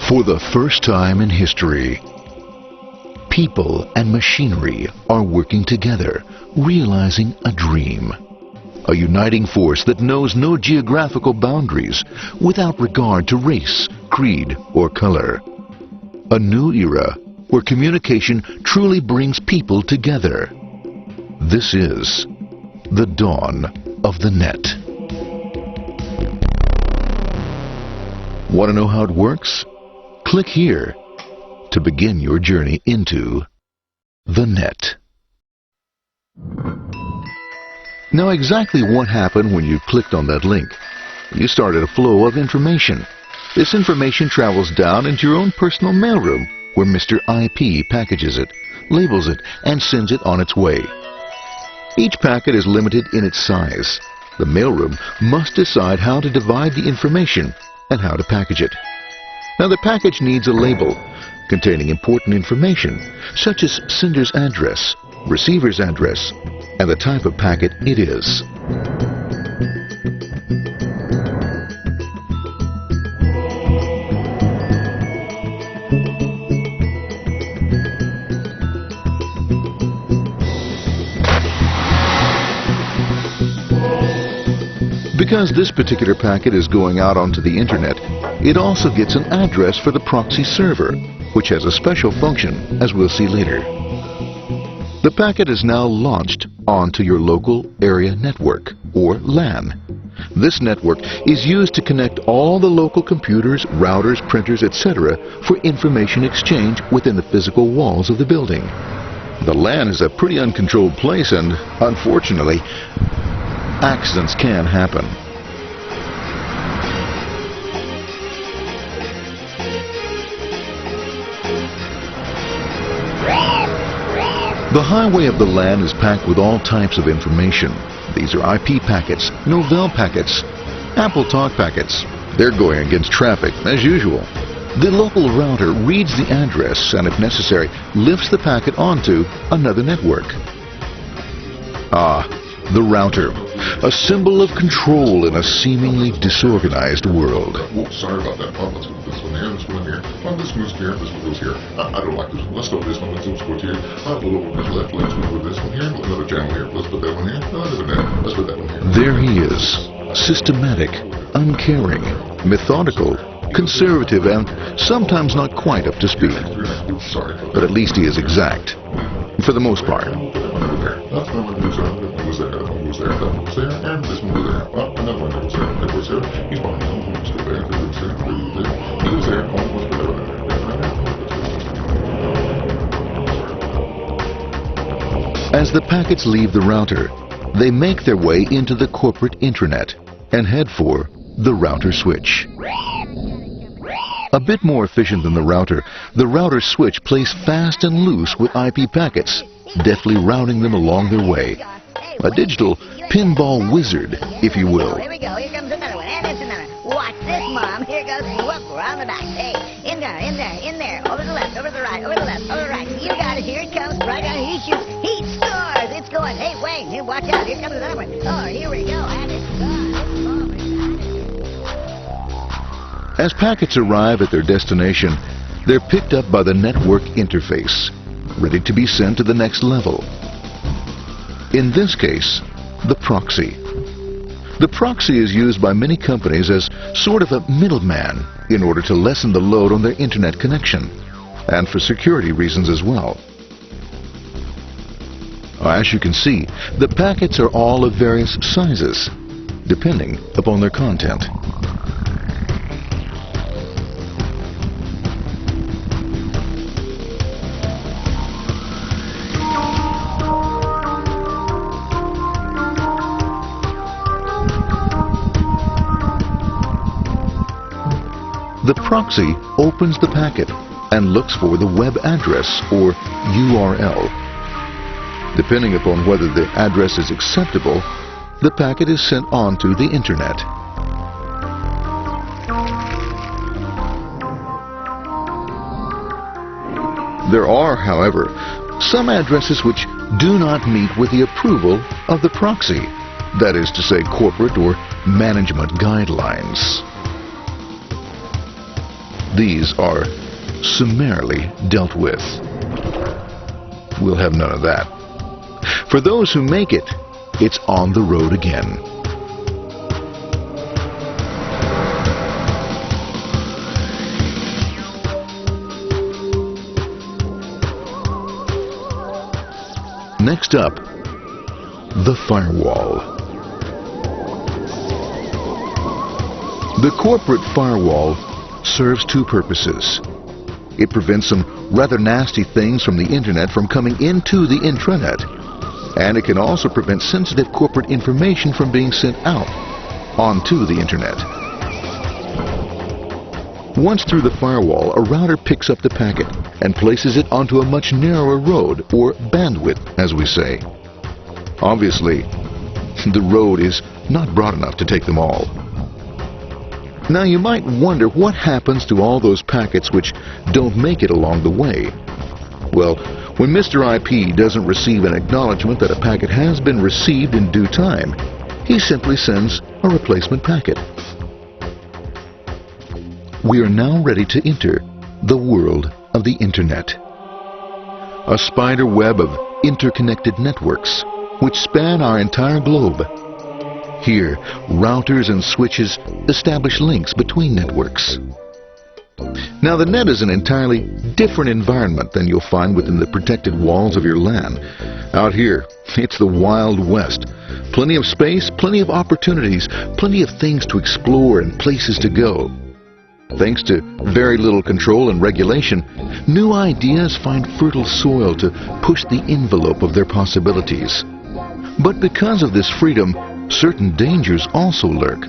For the first time in history, people and machinery are working together, realizing a dream. A uniting force that knows no geographical boundaries without regard to race, creed, or color. A new era where communication truly brings people together. This is the dawn of the net. Want to know how it works? Click here to begin your journey into the net. Now, exactly what happened when you clicked on that link? You started a flow of information. This information travels down into your own personal mailroom, where Mr. IP packages it, labels it, and sends it on its way. Each packet is limited in its size. The mailroom must decide how to divide the information and how to package it. Now, the package needs a label containing important information, such as sender's address, receiver's address, and the type of packet it is. Because this particular packet is going out onto the internet, it also gets an address for the proxy server, which has a special function, as we'll see later. The packet is now launched onto your local area network, or LAN. This network is used to connect all the local computers, routers, printers, etc. for information exchange within the physical walls of the building. The LAN is a pretty uncontrolled place, and unfortunately, accidents can happen. The highway of the LAN is packed with all types of information. These are IP packets, Novell packets, Apple Talk packets. They're going against traffic, as usual. The local router reads the address and, if necessary, lifts the packet onto another network. The router, a symbol of control in a seemingly disorganized world. Whoops, sorry about that. Let's move this one here, this one here. This moves here, this one goes here. I don't like this one. Let's go with this one. Let's go here. A little over to the left. Let's move with this one here. Another channel here. Let's put that one here. Let's put that one here. There he is, systematic, uncaring, methodical, conservative, and sometimes not quite up to speed. Sorry. But at least he is exact, for the most part. That one goes there, that one goes there, that one goes there, and this one goes there. Another one goes there, that goes there. He's behind him, he goes there, that goes there, he goes there, one goes there. As the packets leave the router, they make their way into the corporate intranet and head for the router switch. A bit more efficient than the router switch plays fast and loose with IP packets, deftly routing them along their way. A digital pinball wizard, if you will. Here we go. Here comes another one. And it's another. Watch this, Mom. Here goes. Whoop, around the back. Hey, in there, in there, in there. Over the left, over the right, over the left, over the right. You got it. Here it comes. Right down. He shoots. He scores. It's going. Hey, Wayne. Here, watch out. Here comes another one. Oh, here we go. And it's gone. As packets arrive at their destination, they're picked up by the network interface, ready to be sent to the next level. In this case, the proxy. The proxy is used by many companies as sort of a middleman in order to lessen the load on their internet connection, and for security reasons as well. As you can see, the packets are all of various sizes, depending upon their content. The proxy opens the packet and looks for the web address, or URL. Depending upon whether the address is acceptable, the packet is sent on to the internet. There are, however, some addresses which do not meet with the approval of the proxy, that is to say, corporate or management guidelines. these are summarily dealt with. We'll have none of that. For those who make it, it's on the road again. Next up, the firewall. The corporate firewall serves two purposes. It prevents some rather nasty things from the internet from coming into the intranet, and it can also prevent sensitive corporate information from being sent out onto the internet. Once through the firewall, a router picks up the packet and places it onto a much narrower road, or bandwidth, as we say. Obviously, the road is not broad enough to take them all. Now you might wonder what happens to all those packets which don't make it along the way. Well, when Mr. IP doesn't receive an acknowledgement that a packet has been received in due time, he simply sends a replacement packet. We are now ready to enter the world of the Internet. A spider web of interconnected networks which span our entire globe. Here, routers and switches establish links between networks. Now, the net is an entirely different environment than you'll find within the protected walls of your LAN. Out here, it's the Wild West. Plenty of space, plenty of opportunities, plenty of things to explore and places to go. Thanks to very little control and regulation, new ideas find fertile soil to push the envelope of their possibilities. But because of this freedom, certain dangers also lurk.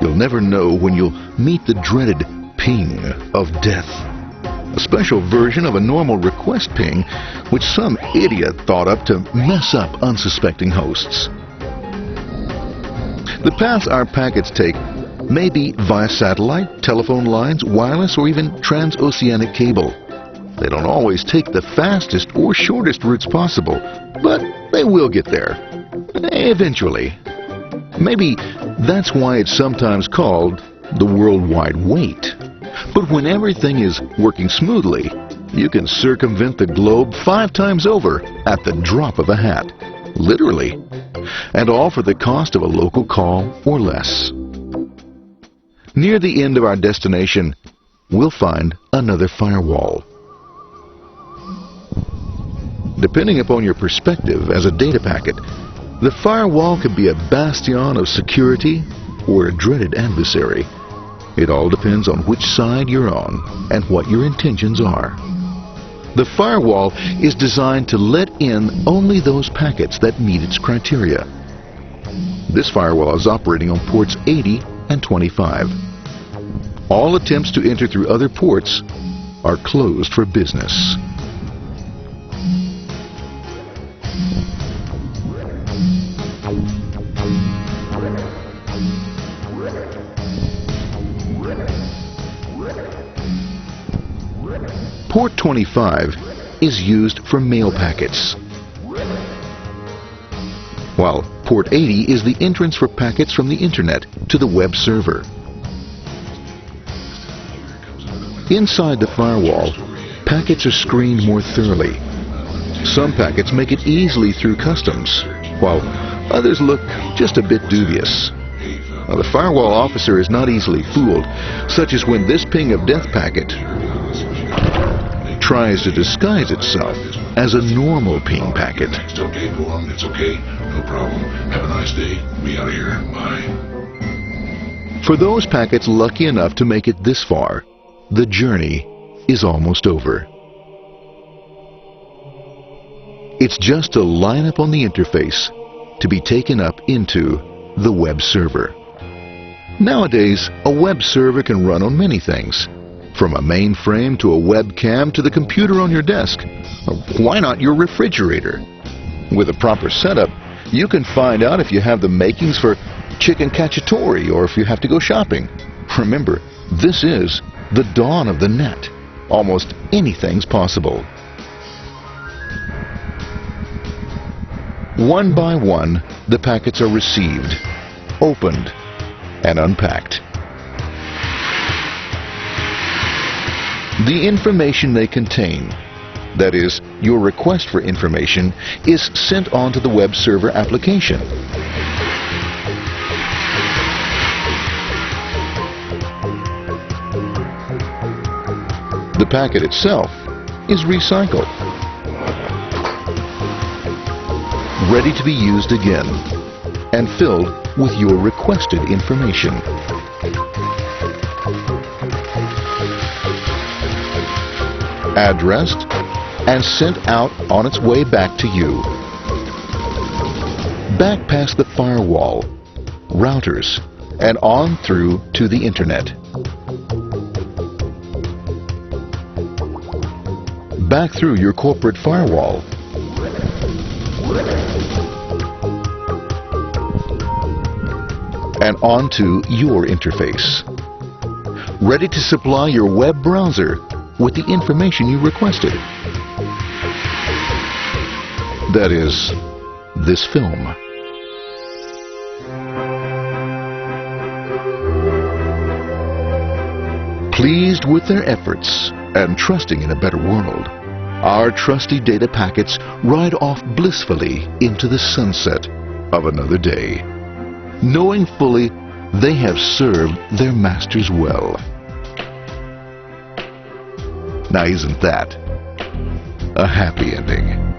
You'll never know when you'll meet the dreaded ping of death. A special version of a normal request ping which some idiot thought up to mess up unsuspecting hosts. The paths our packets take may be via satellite, telephone lines, wireless, or even transoceanic cable. They don't always take the fastest or shortest routes possible, but they will get there. Eventually. Maybe that's why it's sometimes called the worldwide wait. But when everything is working smoothly, you can circumvent the globe 5 times over at the drop of a hat. Literally. And all for the cost of a local call or less. Near the end of our destination, we'll find another firewall. Depending upon your perspective as a data packet, the firewall can be a bastion of security or a dreaded adversary. It all depends on which side you're on and what your intentions are. The firewall is designed to let in only those packets that meet its criteria. This firewall is operating on ports 80 and 25. All attempts to enter through other ports are closed for business. Port 25 is used for mail packets, while Port 80 is the entrance for packets from the Internet to the web server. Inside the firewall, packets are screened more thoroughly. Some packets make it easily through customs, while others look just a bit dubious. Now, the firewall officer is not easily fooled, such as when this ping of death packet tries to disguise itself as a normal ping packet. It's okay, go on, it's okay, no problem. Have a nice day. Be out of here. Bye. For those packets lucky enough to make it this far, the journey is almost over. It's just a lineup on the interface to be taken up into the web server. Nowadays, a web server can run on many things, from a mainframe to a webcam to the computer on your desk. Why not your refrigerator? With a proper setup, you can find out if you have the makings for chicken cacciatore or if you have to go shopping. Remember, this is the dawn of the net. Almost anything's possible. One by one, the packets are received, opened, and unpacked. The information they contain, that is, your request for information, is sent on to the web server application. The packet itself is recycled, ready to be used again, and filled with your requested information. Addressed and sent out on its way back to you. Back past the firewall, routers, and on through to the internet. Back through your corporate firewall. And onto your interface. Ready to supply your web browser with the information you requested. That is, this film. Pleased with their efforts and trusting in a better world, our trusty data packets ride off blissfully into the sunset of another day, knowing fully they have served their masters well. Now isn't that a happy ending?